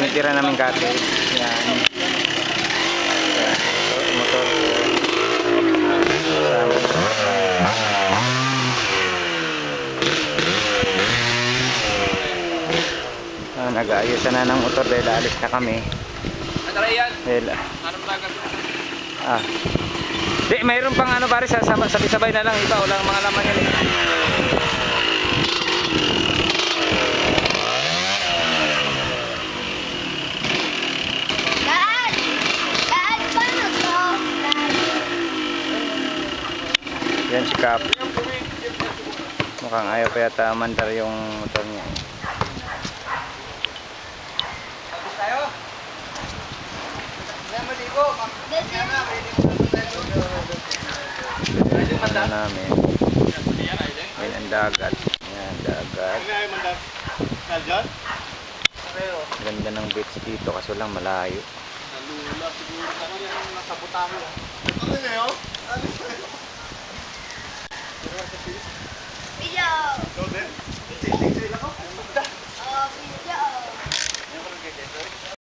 tinitira namin cottage. Yan. Yan. Motor ko. Nag-aayusan na ng motor dahil alis na kami. Dahil, di, mayroon pang ano pare, sabay-sabay na lang, iba wala mga laman yan eh. Yan si Cap. Mukhang ayaw pa yata mandar yung motor niya. Ano namin? Yan ang dagat. Yan, dagat. Ganda ng beach dito kaso lang malayo. Video!